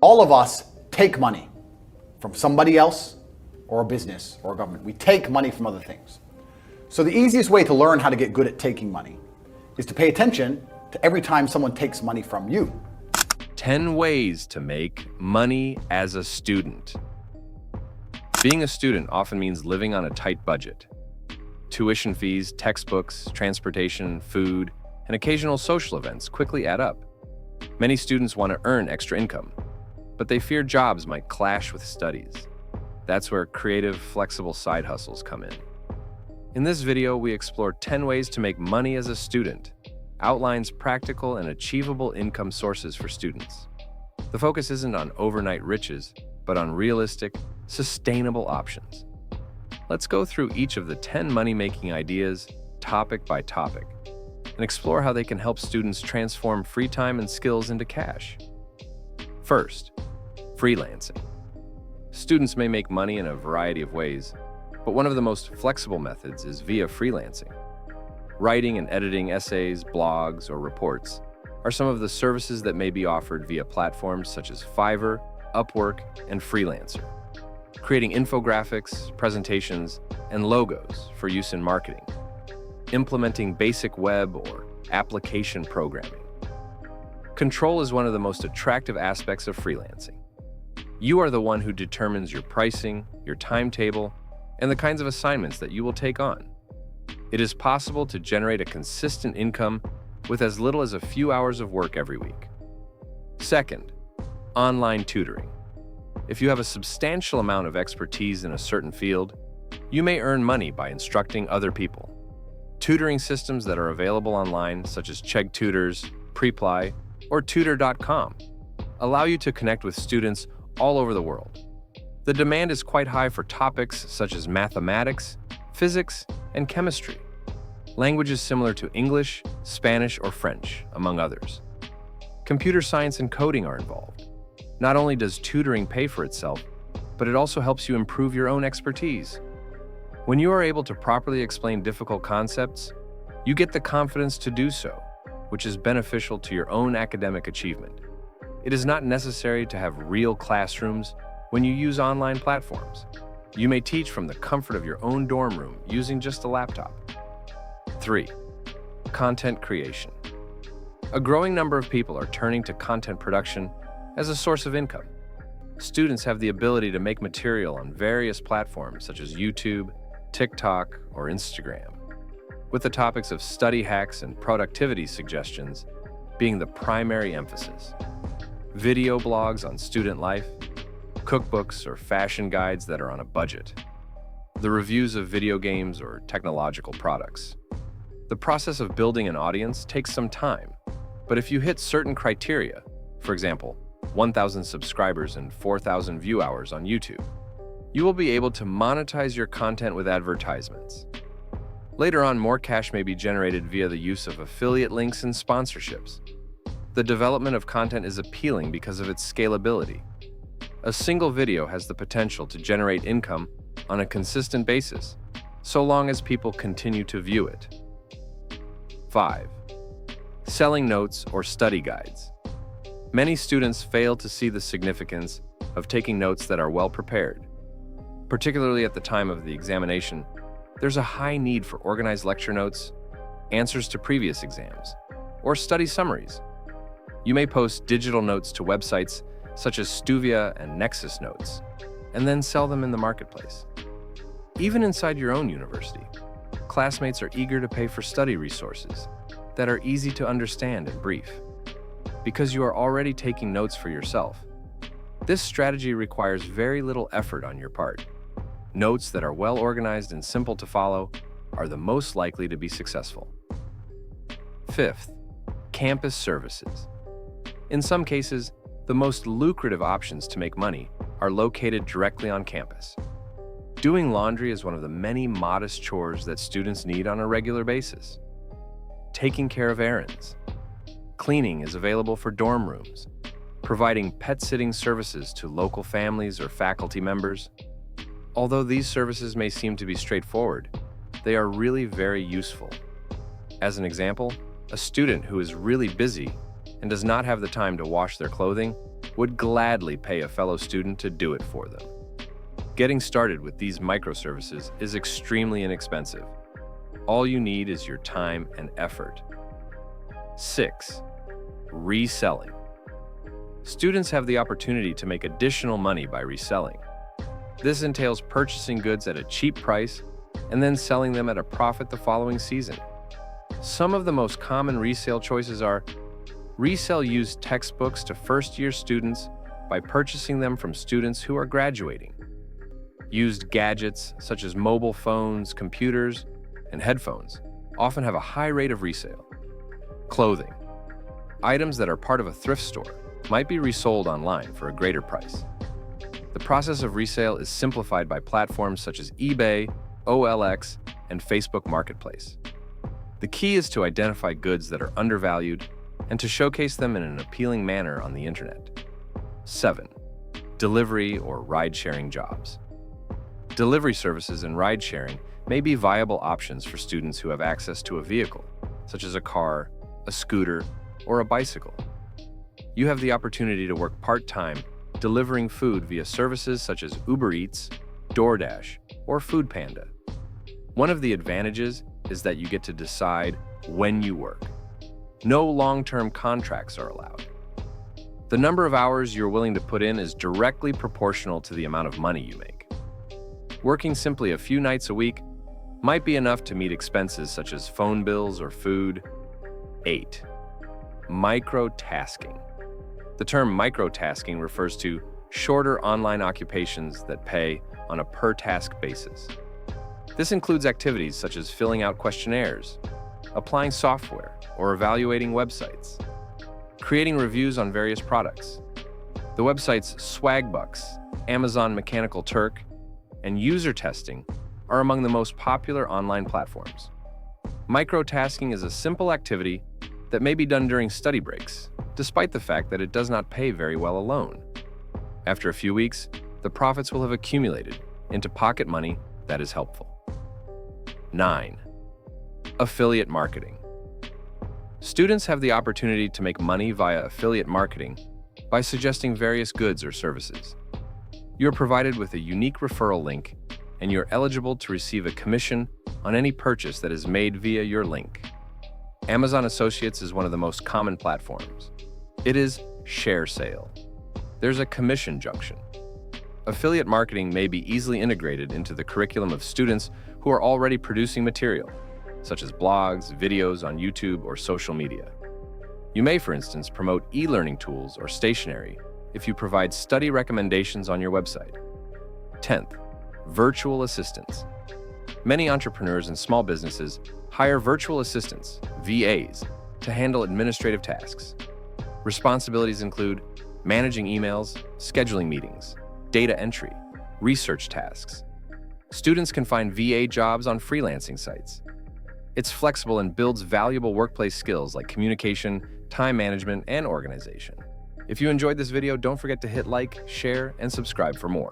All of us take money from somebody else or a business or a government. We take money from other things. So the easiest way to learn how to get good at taking money is to pay attention to every time someone takes money from you. 10 ways to make money as a student. Being a student often means living on a tight budget. Tuition fees, textbooks, transportation, food, and occasional social events quickly add up. Many students want to earn extra income, but they fear jobs might clash with studies. That's where creative, flexible side hustles come in. In this video, we explore 10 ways to make money as a student, outlines practical and achievable income sources for students. The focus isn't on overnight riches, but on realistic, sustainable options. Let's go through each of the 10 money-making ideas, topic by topic, and explore how they can help students transform free time and skills into cash. First, freelancing. Students may make money in a variety of ways, but one of the most flexible methods is via freelancing. Writing and editing essays, blogs, or reports are some of the services that may be offered via platforms such as Fiverr, Upwork, and Freelancer. Creating infographics, presentations, and logos for use in marketing. Implementing basic web or application programming. Control is one of the most attractive aspects of freelancing. You are the one who determines your pricing, your timetable, and the kinds of assignments that you will take on. It is possible to generate a consistent income with as little as a few hours of work every week. Second, online tutoring. If you have a substantial amount of expertise in a certain field, you may earn money by instructing other people. Tutoring systems that are available online, such as Chegg Tutors, Preply, or Tutor.com, allow you to connect with students all over the world. The demand is quite high for topics such as mathematics, physics, and chemistry. Languages similar to English, Spanish, or French, among others. Computer science and coding are involved. Not only does tutoring pay for itself, but it also helps you improve your own expertise. When you are able to properly explain difficult concepts, you get the confidence to do so, which is beneficial to your own academic achievement. It is not necessary to have real classrooms when you use online platforms. You may teach from the comfort of your own dorm room using just a laptop. 3. Content creation. A growing number of people are turning to content production as a source of income. Students have the ability to make material on various platforms such as YouTube, TikTok, or Instagram, with the topics of study hacks and productivity suggestions being the primary emphasis. Video blogs on student life, cookbooks or fashion guides that are on a budget, the reviews of video games or technological products. The process of building an audience takes some time, but if you hit certain criteria, for example, 1,000 subscribers and 4,000 view hours on YouTube, you will be able to monetize your content with advertisements. Later on, more cash may be generated via the use of affiliate links and sponsorships. The development of content is appealing because of its scalability. A single video has the potential to generate income on a consistent basis, so long as people continue to view it. 5. Selling notes or study guides. Many students fail to see the significance of taking notes that are well prepared. Particularly at the time of the examination, there's a high need for organized lecture notes, answers to previous exams, or study summaries. You may post digital notes to websites such as Stuvia and Nexus Notes, and then sell them in the marketplace. Even inside your own university, classmates are eager to pay for study resources that are easy to understand and brief, because you are already taking notes for yourself. This strategy requires very little effort on your part. Notes that are well organized and simple to follow are the most likely to be successful. 5th, campus services. In some cases, the most lucrative options to make money are located directly on campus. Doing laundry is one of the many modest chores that students need on a regular basis. Taking care of errands. Cleaning is available for dorm rooms. Providing pet sitting services to local families or faculty members. Although these services may seem to be straightforward, they are really very useful. As an example, a student who is really busy and does not have the time to wash their clothing would gladly pay a fellow student to do it for them. Getting started with these microservices is extremely inexpensive. All you need is your time and effort. 6. Reselling. Students have the opportunity to make additional money by reselling. This entails purchasing goods at a cheap price and then selling them at a profit the following season. Some of the most common resale choices are: resell used textbooks to first-year students by purchasing them from students who are graduating. Used gadgets such as mobile phones, computers, and headphones often have a high rate of resale. Clothing. Items that are part of a thrift store might be resold online for a greater price. The process of resale is simplified by platforms such as eBay, OLX, and Facebook Marketplace. The key is to identify goods that are undervalued and to showcase them in an appealing manner on the internet. 7. Delivery or ride-sharing jobs. Delivery services and ride-sharing may be viable options for students who have access to a vehicle, such as a car, a scooter, or a bicycle. You have the opportunity to work part-time delivering food via services such as Uber Eats, DoorDash, or Food Panda. One of the advantages is that you get to decide when you work. No long-term contracts are allowed. The number of hours you're willing to put in is directly proportional to the amount of money you make. Working simply a few nights a week might be enough to meet expenses such as phone bills or food. 8. Microtasking. The term microtasking refers to shorter online occupations that pay on a per-task basis. This includes activities such as filling out questionnaires, applying software, or evaluating websites, creating reviews on various products. The websites Swagbucks, Amazon Mechanical Turk, and user testing are among the most popular online platforms. Microtasking is a simple activity that may be done during study breaks, despite the fact that it does not pay very well alone. After a few weeks, the profits will have accumulated into pocket money that is helpful. 9. Affiliate marketing. Students have the opportunity to make money via affiliate marketing by suggesting various goods or services. You're provided with a unique referral link, and you're eligible to receive a commission on any purchase that is made via your link. Amazon Associates is one of the most common platforms. It is share sale. There's a commission junction. Affiliate marketing may be easily integrated into the curriculum of students who are already producing material, such as blogs, videos on YouTube, or social media. You may, for instance, promote e-learning tools or stationery if you provide study recommendations on your website. 10th, virtual assistants. Many entrepreneurs and small businesses hire virtual assistants, VAs, to handle administrative tasks. Responsibilities include managing emails, scheduling meetings, data entry, research tasks. Students can find VA jobs on freelancing sites. It's flexible and builds valuable workplace skills like communication, time management, and organization. If you enjoyed this video, don't forget to hit like, share, and subscribe for more.